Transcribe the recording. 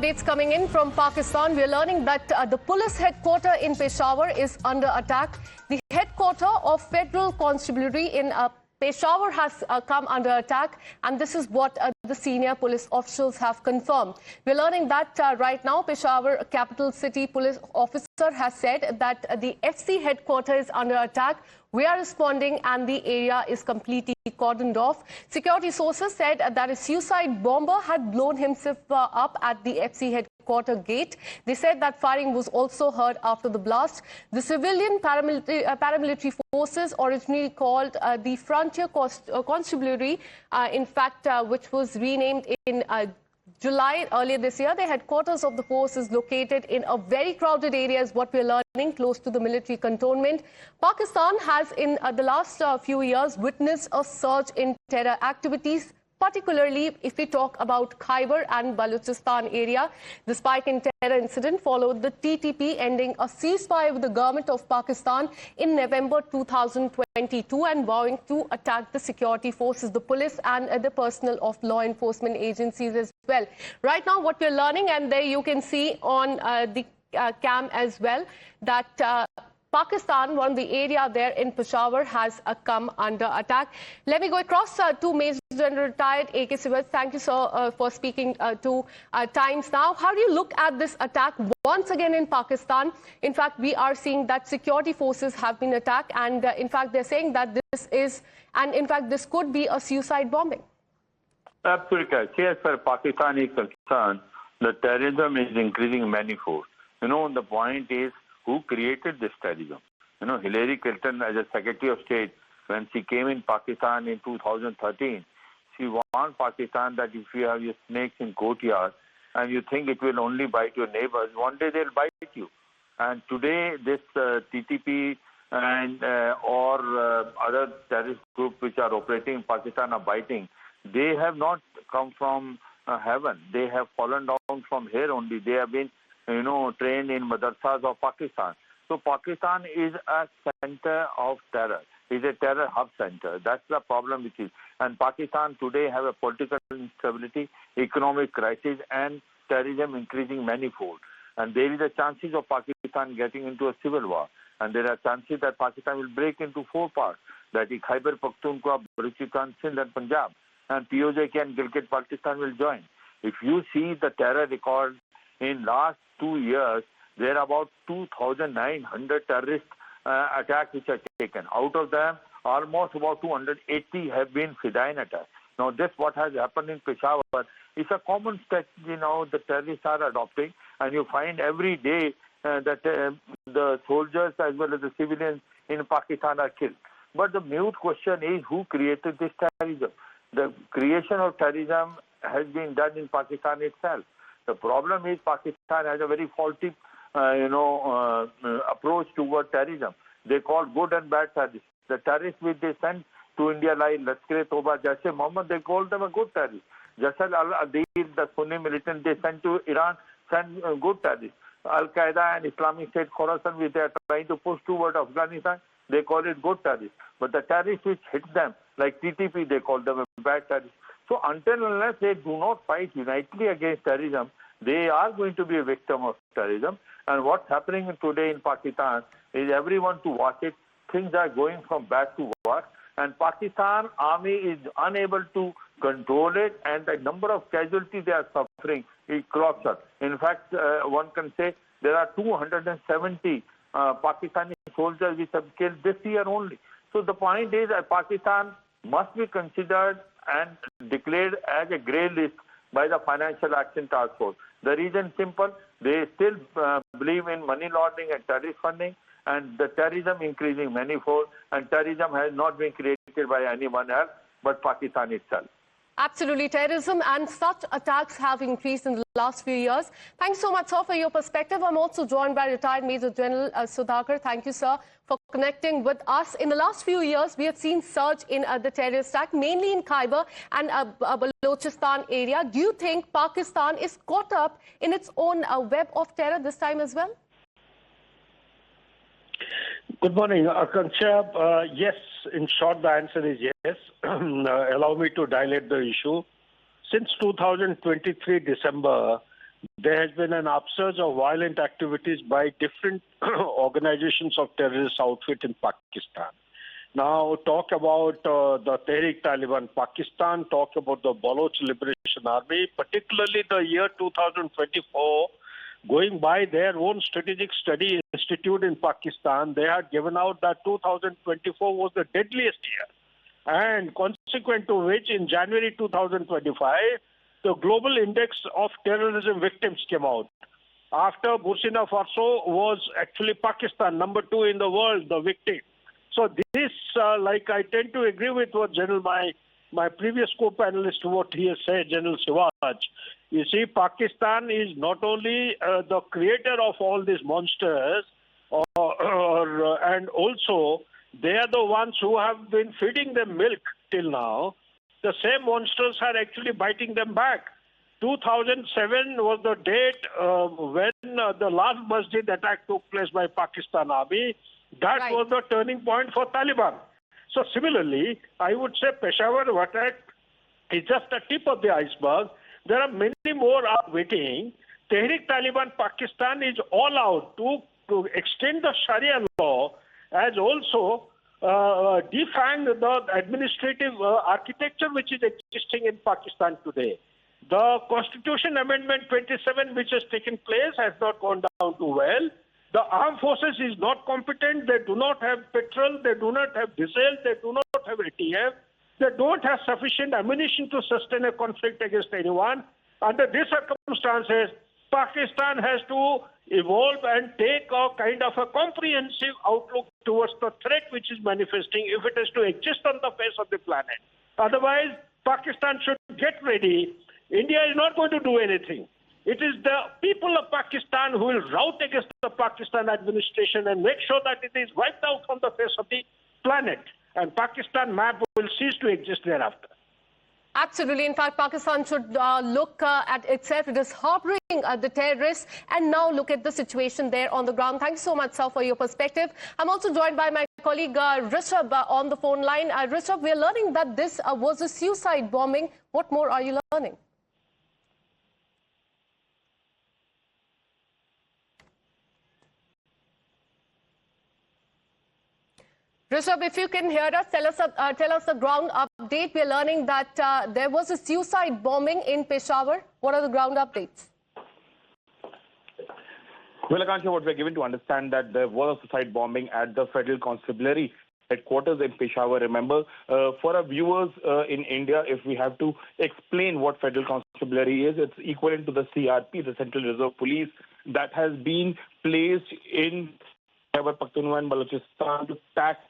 updates coming in from Pakistan. We are learning that the police headquarters in Peshawar is under attack. The headquarters of Federal Constabulary in Peshawar has come under attack, and this is what the senior police officials have confirmed. We're learning that right now Peshawar capital city police officer has said that the FC headquarters is under attack. We are responding and the area is completely cordoned off. Security sources said that a suicide bomber had blown himself up at the FC headquarters gate. They said that firing was also heard after the blast. The civilian paramilitary forces, originally called the Frontier Constabulary, in fact, which was renamed in July earlier this year. The headquarters of the force is located in a very crowded area, is what we're learning, close to the military cantonment. Pakistan has in the last few years witnessed a surge in terror activities, particularly if we talk about Khyber and Balochistan area. The spike in terror incident followed the TTP ending a ceasefire with the government of Pakistan in November 2022 and vowing to attack the security forces, the police and the personnel of law enforcement agencies as well. Right now what we're learning, and there you can see on the cam as well, that Pakistan, the area there in Peshawar, has come under attack. Let me go across to Major General Retired A.K. Sivat. Thank you, sir, for speaking to Times Now. How do you look at this attack once again in Pakistan? In fact, we are seeing that security forces have been attacked, and in fact, they're saying that this is, and in fact, this could be a suicide bombing. Absolutely. As far as Pakistan is concerned, the terrorism is increasing manifold. The point is, who created this terrorism? Hillary Clinton, as a Secretary of State, when she came in Pakistan in 2013, she warned Pakistan that if you have your snakes in courtyard and you think it will only bite your neighbors, one day they'll bite you. And today, this TTP and or other terrorist groups which are operating in Pakistan are biting. They have not come from heaven. They have fallen down from here only. They have been trained in madrasas of Pakistan. So Pakistan is a center of terror. It's a terror hub center. That's the problem which is. And Pakistan today have a political instability, economic crisis, and terrorism increasing manifold. And there is a chances of Pakistan getting into a civil war. And there are chances that Pakistan will break into four parts. That is Khyber Pakhtunkhwa, Balochistan, Sindh and Punjab. And POJK and Gilgit-Baltistan will join. If you see the terror record in last 2 years, there are about 2,900 terrorist attacks which are taken. Out of them, almost about 280 have been Fidayeen attacks. Now, this what has happened in Peshawar is a common strategy now the terrorists are adopting, and you find every day that the soldiers as well as the civilians in Pakistan are killed. But the mute question is, who created this terrorism? The creation of terrorism has been done in Pakistan itself. The problem is Pakistan has a very faulty, approach toward terrorism. They call good and bad terrorists. The terrorists which they send to India like Lashkar-e-Toba, Jaish Mohammed, they call them a good terrorist. Jasal al-Adil, the Sunni militant, they sent to Iran, send good terrorists. Al-Qaeda and Islamic State Khorasan, which they are trying to push toward Afghanistan, they call it good terrorists. But the terrorists which hit them, like TTP, they call them a bad terrorists. So until unless they do not fight unitedly against terrorism, they are going to be a victim of terrorism. And what's happening today in Pakistan is everyone to watch it. Things are going from bad to worse. And Pakistan army is unable to control it. And the number of casualties they are suffering is colossal. In fact, one can say there are 270 Pakistani soldiers which have killed this year only. So the point is that Pakistan must be considered and declared as a grey list by the Financial Action Task Force. The reason simple, they still believe in money laundering and terrorist funding, and the terrorism increasing manifold, and terrorism has not been created by anyone else but Pakistan itself. Absolutely. Terrorism and such attacks have increased in the last few years. Thanks so much, sir, for your perspective. I'm also joined by retired Major General Sudhakar. Thank you, sir, for connecting with us. In the last few years, we have seen surge in the terrorist attack, mainly in Khyber and Balochistan area. Do you think Pakistan is caught up in its own web of terror this time as well? Good morning, Akanksha. Yes, in short, the answer is yes. Allow me to dilate the issue. Since 2023 December, there has been an upsurge of violent activities by different organizations of terrorist outfit in Pakistan. Now, talk about the Tehrik-Taliban Pakistan, talk about the Baloch Liberation Army, particularly the year 2024, going by their own strategic study institute in Pakistan, they had given out that 2024 was the deadliest year. And consequent to which, in January 2025, the Global Index of Terrorism Victims came out. After Burkina Faso was actually Pakistan, number 2 in the world, the victim. So this, I tend to agree with what my previous co-panelist, what he has said, General Siwaj. You see, Pakistan is not only the creator of all these monsters, and also they are the ones who have been feeding them milk till now. The same monsters are actually biting them back. 2007 was the date when the last masjid attack took place by Pakistan Army. That was the turning point for Taliban. So similarly, I would say Peshawar attack is just the tip of the iceberg. There are many more are waiting. Tehrik-Taliban Pakistan is all out to extend the Sharia law as also defang the administrative architecture which is existing in Pakistan today. The Constitution Amendment 27 which has taken place has not gone down too well. The armed forces is not competent. They do not have petrol. They do not have diesel. They do not have ATF. They don't have sufficient ammunition to sustain a conflict against anyone. Under these circumstances, Pakistan has to evolve and take a kind of a comprehensive outlook towards the threat which is manifesting if it is to exist on the face of the planet. Otherwise, Pakistan should get ready. India is not going to do anything. It is the people of Pakistan who will rout against the Pakistan administration and make sure that it is wiped out from the face of the planet. And Pakistan map will cease to exist thereafter. Absolutely. In fact, Pakistan should look at itself. It is harboring the terrorists and now look at the situation there on the ground. Thanks so much, sir, for your perspective. I'm also joined by my colleague Rishabh on the phone line. Rishabh, we're learning that this was a suicide bombing. What more are you learning? Rishabh, if you can hear us, tell us the ground update. We're learning that there was a suicide bombing in Peshawar. What are the ground updates? Well, Akansha, what we're given to understand that there was a suicide bombing at the Federal Constabulary headquarters in Peshawar. Remember, for our viewers in India, if we have to explain what Federal Constabulary is, it's equivalent to the CRP, the Central Reserve Police, that has been placed in Khyber Pakhtunkhwa and Balochistan to tackle